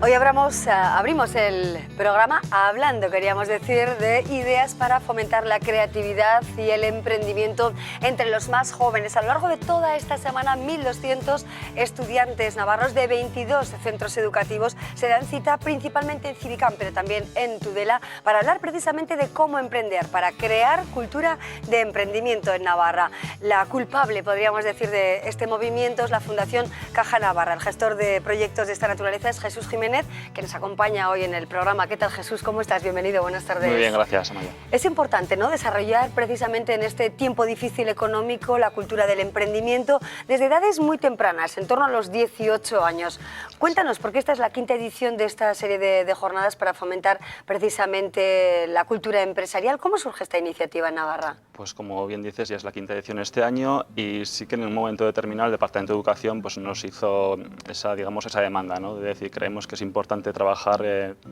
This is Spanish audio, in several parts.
Hoy abrimos el programa hablando, queríamos decir, de ideas para fomentar la creatividad y el emprendimiento entre los más jóvenes. A lo largo de toda esta semana, 1.200 estudiantes navarros de 22 centros educativos se dan cita principalmente en Civicam, pero también en Tudela, para hablar precisamente de cómo emprender, para crear cultura de emprendimiento en Navarra. La culpable, podríamos decir, de este movimiento es la Fundación Caja Navarra. El gestor de proyectos de esta naturaleza es Jesús Jiménez, que nos acompaña hoy en el programa. ¿Qué tal, Jesús? ¿Cómo estás? Bienvenido, buenas tardes. Muy bien, gracias, Amaya. Es importante, ¿no?, desarrollar precisamente en este tiempo difícil económico la cultura del emprendimiento desde edades muy tempranas, en torno a los 18 años. Cuéntanos, porque esta es la quinta edición de esta serie de jornadas para fomentar precisamente la cultura empresarial. ¿Cómo surge esta iniciativa en Navarra? Pues como bien dices, ya es la quinta edición este año y sí que en un momento determinado el Departamento de Educación pues, nos hizo esa demanda, ¿no? De decir, creemos que es importante trabajar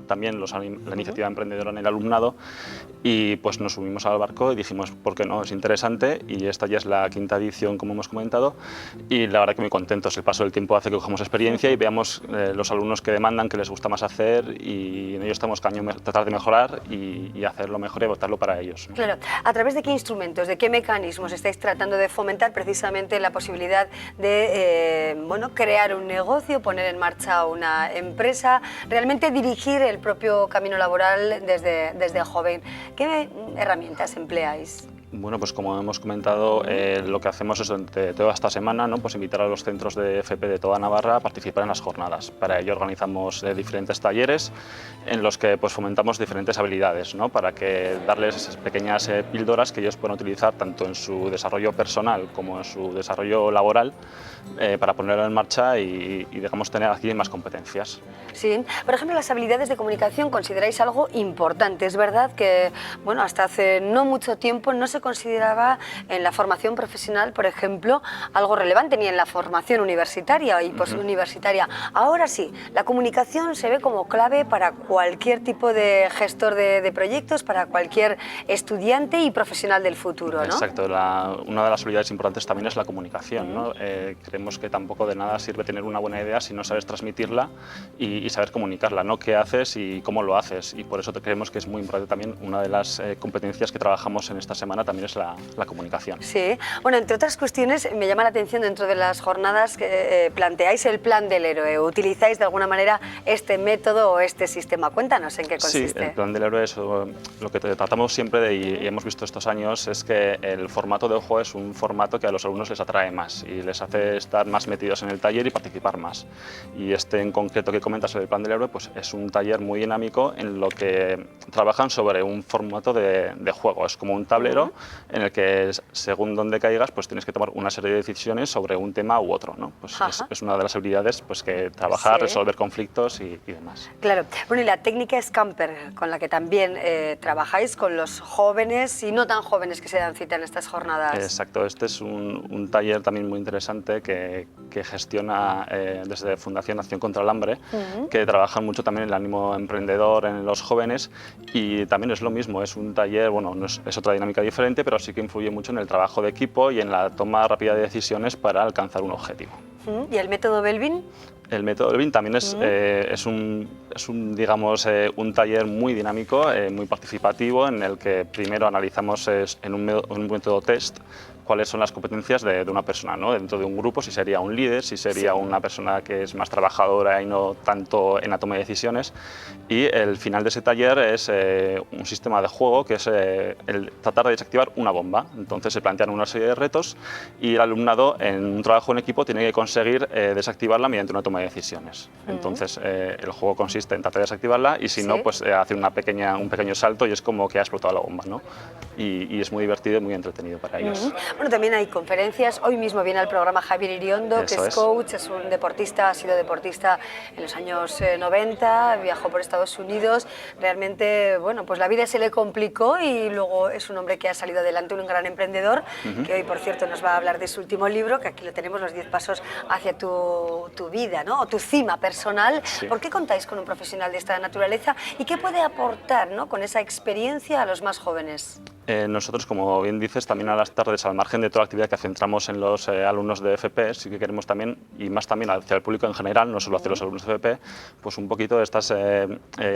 también la iniciativa emprendedora en el alumnado y pues nos subimos al barco y dijimos, ¿por qué no? Es interesante y esta ya es la quinta edición, como hemos comentado, y la verdad que muy contentos. El paso del tiempo hace que cojamos experiencia y veamos los alumnos que demandan, que les gusta más hacer y en ello estamos tratar de mejorar y hacerlo mejor y votarlo para ellos, ¿no? Claro. ¿A través de qué instrumentos, de qué mecanismos estáis tratando de fomentar precisamente la posibilidad de crear un negocio, poner en marcha una empresa, realmente dirigir el propio camino laboral desde joven? ¿Qué herramientas empleáis? Bueno, pues como hemos comentado, lo que hacemos es durante toda esta semana, ¿no?, pues invitar a los centros de FP de toda Navarra a participar en las jornadas. Para ello organizamos diferentes talleres en los que pues, fomentamos diferentes habilidades, ¿no?, para que darles esas pequeñas píldoras que ellos puedan utilizar tanto en su desarrollo personal como en su desarrollo laboral para ponerlo en marcha y digamos, tener aquí más competencias. Sí, por ejemplo, las habilidades de comunicación consideráis algo importante. Es verdad que hasta hace no mucho tiempo no se consideraba en la formación profesional, por ejemplo, algo relevante, ni en la formación universitaria y postuniversitaria. Ahora sí, la comunicación se ve como clave para cualquier tipo de gestor de proyectos, para cualquier estudiante y profesional del futuro, ¿no? Exacto, una de las habilidades importantes también es la comunicación, ¿no? Creemos que tampoco de nada sirve tener una buena idea si no sabes transmitirla y saber comunicarla, ¿no?, qué haces y cómo lo haces, y por eso creemos que es muy importante también. Una de las competencias que trabajamos en esta semana también es la comunicación. Sí, bueno, entre otras cuestiones me llama la atención dentro de las jornadas que planteáis el plan del héroe. ¿Utilizáis de alguna manera este método o este sistema? Cuéntanos en qué consiste. Sí, el plan del héroe es lo que tratamos siempre y hemos visto estos años, es que el formato de juego es un formato que a los alumnos les atrae más y les hace estar más metidos en el taller y participar más. Y este en concreto que comentas sobre el plan del héroe pues es un taller muy dinámico en lo que trabajan sobre un formato de juego. Es como un tablero en el que según donde caigas pues tienes que tomar una serie de decisiones sobre un tema u otro, ¿no? Pues es una de las habilidades pues, que trabajar, resolver conflictos y demás. Claro. Bueno, y la técnica Scamper, con la que también trabajáis con los jóvenes y no tan jóvenes que se dan cita en estas jornadas. Exacto, este es un taller también muy interesante que gestiona desde Fundación Acción contra el Hambre, que trabajan mucho también el ánimo emprendedor en los jóvenes, y también es lo mismo, es un taller, bueno, es otra dinámica diferente, pero sí que influye mucho en el trabajo de equipo y en la toma rápida de decisiones para alcanzar un objetivo. ¿Y el método Belvin? El método Belvin también es un taller muy dinámico, muy participativo, en el que primero analizamos en un método test cuáles son las competencias de una persona, ¿no?, dentro de un grupo, si sería un líder, si sería una persona que es más trabajadora y no tanto en la toma de decisiones. Y el final de ese taller es un sistema de juego que es el tratar de desactivar una bomba. Entonces se plantean una serie de retos y el alumnado en un trabajo en equipo tiene que conseguir desactivarla mediante una toma de decisiones. Entonces el juego consiste en tratar de desactivarla y si no, pues hace un pequeño salto y es como que ha explotado la bomba, ¿no? Y es muy divertido y muy entretenido para ellos. Bueno, también hay conferencias. Hoy mismo viene al programa Javier Iriondo, que es coach, es un deportista, ha sido deportista en los años 90, viajó por Estados Unidos. Realmente, pues la vida se le complicó y luego es un hombre que ha salido adelante, un gran emprendedor, que hoy, por cierto, nos va a hablar de su último libro, que aquí lo tenemos, los 10 pasos hacia tu vida, ¿no?, o tu cima personal. Sí. ¿Por qué contáis con un profesional de esta naturaleza y qué puede aportar, ¿no?, con esa experiencia a los más jóvenes? Nosotros, como bien dices, también a las tardes, al margen de toda la actividad que centramos en los alumnos de FP, sí que queremos también, y más también hacia el público en general, no solo hacia los alumnos de FP, pues un poquito de estos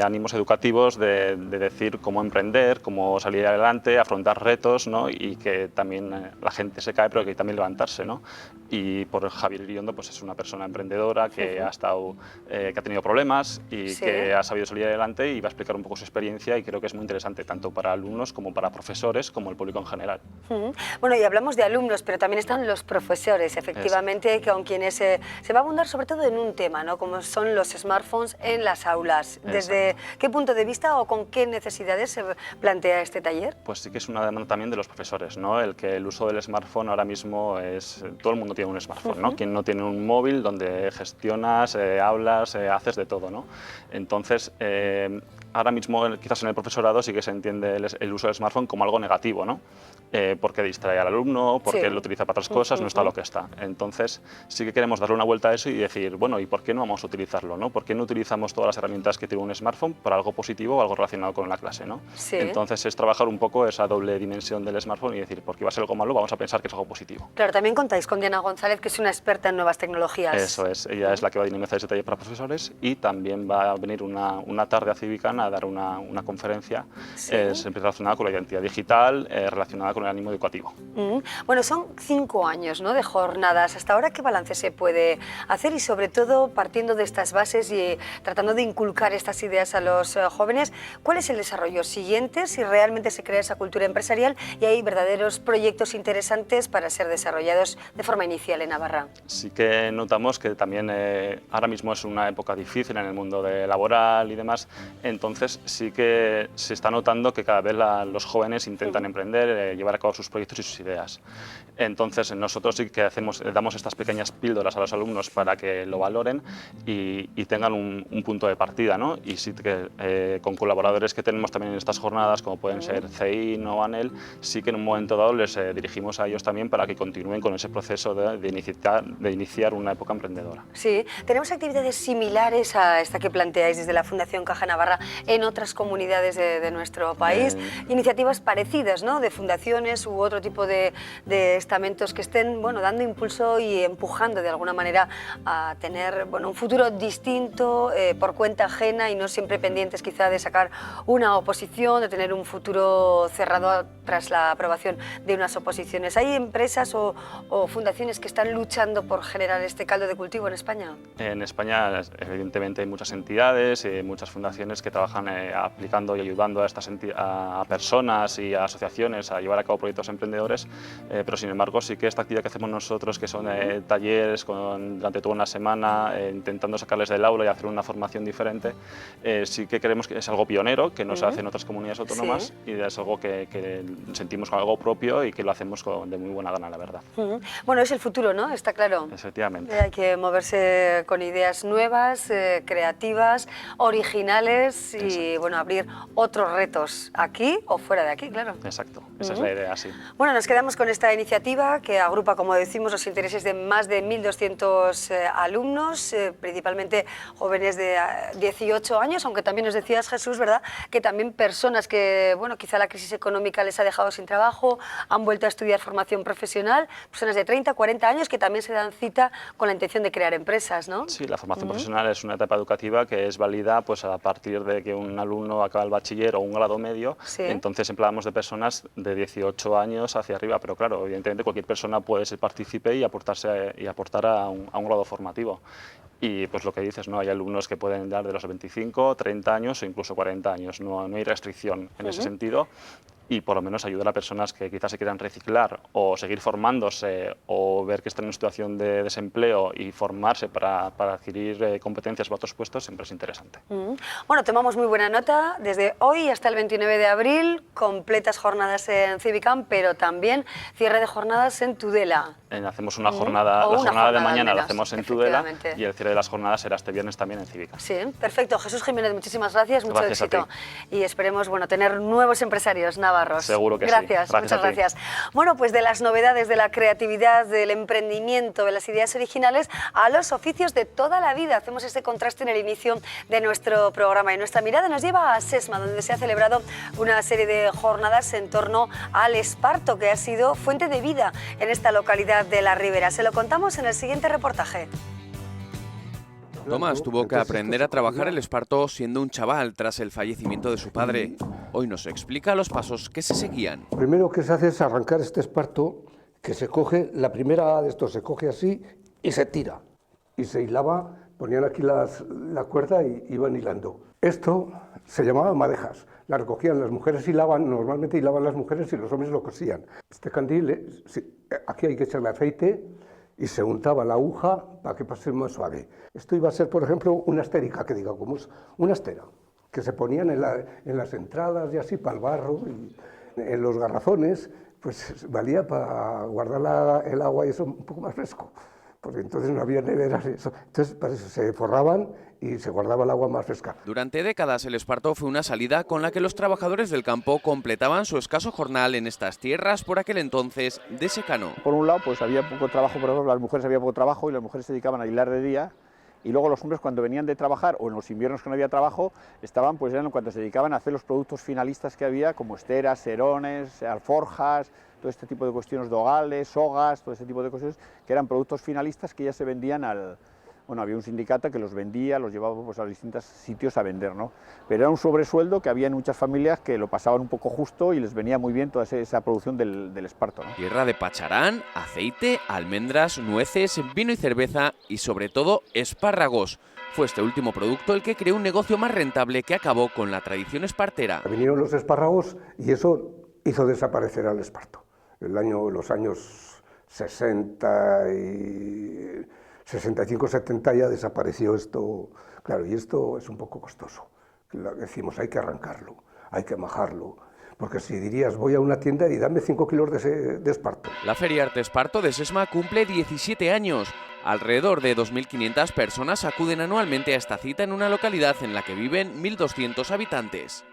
ánimos educativos de decir cómo emprender, cómo salir adelante, afrontar retos, ¿no? Y que también la gente se cae, pero que también levantarse, ¿no? Y por Javier Iriondo, pues es una persona emprendedora que ha estado, que ha tenido problemas y que ha sabido salir adelante, y va a explicar un poco su experiencia, y creo que es muy interesante tanto para alumnos como para profesores, como el público en general. Bueno, y hablamos de alumnos, pero también están los profesores, efectivamente, con quienes se va a abundar sobre todo en un tema, ¿no? Como son los smartphones en las aulas. ¿Desde qué punto de vista o con qué necesidades se plantea este taller? Pues sí que es una demanda también de los profesores, ¿no? El que el uso del smartphone ahora mismo es... Todo el mundo tiene un smartphone, ¿no? Quien no tiene un móvil donde gestionas, hablas, haces de todo, ¿no? Entonces, ahora mismo quizás en el profesorado sí que se entiende el uso del smartphone como algo negativo, ¿no? Porque distrae al alumno, porque lo utiliza para otras cosas, no está lo que está. Entonces sí que queremos darle una vuelta a eso y decir, bueno, ¿y por qué no vamos a utilizarlo, ¿no? ¿Por qué no utilizamos todas las herramientas que tiene un smartphone para algo positivo o algo relacionado con la clase, ¿no? Entonces es trabajar un poco esa doble dimensión del smartphone y decir, porque va a ser algo malo, vamos a pensar que es algo positivo. Claro, también contáis con Diana González, que es una experta en nuevas tecnologías. Eso es, ella es la que va a dinamizar ese taller para profesores, y también va a venir una tarde a Civican a dar una conferencia siempre relacionada con la identidad digital, relacionada con el ánimo educativo. Bueno, son 5 años, ¿no?, de jornadas. Hasta ahora, ¿qué balance se puede hacer? Y sobre todo, partiendo de estas bases y tratando de inculcar estas ideas a los jóvenes, ¿cuál es el desarrollo siguiente si realmente se crea esa cultura empresarial y hay verdaderos proyectos interesantes para ser desarrollados de forma inicial en Navarra? Sí que notamos que también ahora mismo es una época difícil en el mundo laboral y demás, entonces sí que se está notando que cada vez los jóvenes intentan emprender, llevar a cabo sus proyectos y sus ideas. Entonces nosotros sí que damos estas pequeñas píldoras a los alumnos para que lo valoren y tengan un punto de partida, ¿no? Y sí que con colaboradores que tenemos también en estas jornadas, como pueden ser CEIN o ANEL, sí que en un momento dado les dirigimos a ellos también para que continúen con ese proceso de iniciar una época emprendedora. Sí, tenemos actividades similares a esta que planteáis desde la Fundación Caja Navarra en otras comunidades de nuestro país, iniciativas parecidas, ¿no?, de fundaciones u otro tipo de estamentos que estén, bueno, dando impulso y empujando de alguna manera a tener, bueno, un futuro distinto por cuenta ajena y no siempre pendientes quizá de sacar una oposición, de tener un futuro cerrado tras la aprobación de unas oposiciones. ¿Hay empresas o fundaciones que están luchando por generar este caldo de cultivo en España? En España, evidentemente, hay muchas entidades y muchas fundaciones que trabajan aplicando y ayudando a personas y a asociaciones a llevar a cabo proyectos emprendedores, pero sin embargo sí que esta actividad que hacemos nosotros, que son talleres durante toda una semana, intentando sacarles del aula y hacer una formación diferente, sí que creemos que es algo pionero, que no se hace en otras comunidades autónomas, y es algo que sentimos como algo propio y que lo hacemos de muy buena gana, la verdad. Bueno, es el futuro, ¿no? Está claro. Efectivamente. Hay que moverse con ideas nuevas, creativas, originales y, bueno, abrir otros retos aquí o fuera de aquí, claro. Exacto, esa es la idea, sí. Bueno, nos quedamos con esta iniciativa que agrupa, como decimos, los intereses de más de 1.200 alumnos, principalmente jóvenes de 18 años, aunque también nos decías, Jesús, ¿verdad?, que también personas que, bueno, quizá la crisis económica les ha dejado sin trabajo, han vuelto a estudiar formación profesional, personas de 30, 40 años que también se dan cita con la intención de crear empresas, ¿no? Sí, la formación profesional es una etapa educativa que es válida pues a partir de que un alumno acaba el bachiller o un grado medio, entonces empleamos de personas de 18 años hacia arriba, pero claro, evidentemente cualquier persona puede ser partícipe y aportar a un grado formativo. Y pues lo que dices, ¿no? Hay alumnos que pueden dar de los 25, 30 años o incluso 40 años, no hay restricción en ese sentido. Y por lo menos ayudar a personas que quizás se quieran reciclar o seguir formándose o ver que están en una situación de desempleo y formarse para adquirir competencias para otros puestos siempre es interesante. Bueno, tomamos muy buena nota. Desde hoy hasta el 29 de abril, completas jornadas en Civicam, pero también cierre de jornadas en Tudela. Hacemos una jornada, la jornada de mañana la hacemos en Tudela y el cierre de las jornadas será este viernes también en Civicam. Sí, perfecto. Jesús Jiménez, muchísimas gracias, mucho éxito. Y esperemos, bueno, tener nuevos empresarios navarros Navarros. Seguro que gracias, sí. Gracias muchas a ti. gracias. Bueno, pues de las novedades, de la creatividad, del emprendimiento, de las ideas originales, a los oficios de toda la vida. Hacemos ese contraste en el inicio de nuestro programa y nuestra mirada nos lleva a Sesma, donde se ha celebrado una serie de jornadas en torno al esparto, que ha sido fuente de vida en esta localidad de la Ribera. Se lo contamos en el siguiente reportaje. Tomás tuvo que aprender a trabajar el esparto siendo un chaval tras el fallecimiento de su padre. Hoy nos explica los pasos que se seguían. Lo primero que se hace es arrancar este esparto, que se coge, la primera de estos se coge así y se tira. Y se hilaba, ponían aquí la cuerda y iban hilando. Esto se llamaba madejas. La recogían las mujeres, hilaban, normalmente hilaban las mujeres y los hombres lo cosían. Este candil, aquí hay que echarle aceite y se untaba la aguja para que pase más suave. Esto iba a ser, por ejemplo, una estérica, que diga, como es una estera, que se ponían en las entradas y así para el barro, y en los garrafones, pues valía para guardar el agua y eso un poco más fresco, porque entonces no había neveras y eso. Entonces para eso se forraban y se guardaba el agua más fresca. Durante décadas el esparto fue una salida con la que los trabajadores del campo completaban su escaso jornal en estas tierras por aquel entonces de secano. Por un lado, pues había poco trabajo, por ejemplo, las mujeres había poco trabajo y las mujeres se dedicaban a hilar de día, y luego los hombres cuando venían de trabajar o en los inviernos que no había trabajo, estaban pues eran cuando se dedicaban a hacer los productos finalistas que había, como esteras, serones, alforjas, todo este tipo de cuestiones, dogales, sogas, todo este tipo de cosas que eran productos finalistas que ya se vendían al... Bueno, había un sindicato que los vendía, los llevaba pues, a distintos sitios a vender, ¿no? Pero era un sobresueldo que había en muchas familias que lo pasaban un poco justo y les venía muy bien toda esa producción del esparto, ¿no? Tierra de pacharán, aceite, almendras, nueces, vino y cerveza y sobre todo espárragos. Fue este último producto el que creó un negocio más rentable que acabó con la tradición espartera. Vinieron los espárragos y eso hizo desaparecer al esparto. Los años 60 y 65-70 ya desapareció esto, claro, y esto es un poco costoso. Decimos, hay que arrancarlo, hay que majarlo, porque si dirías, voy a una tienda y dame 5 kilos de esparto. La Feria Arte Esparto de Sesma cumple 17 años. Alrededor de 2.500 personas acuden anualmente a esta cita en una localidad en la que viven 1.200 habitantes.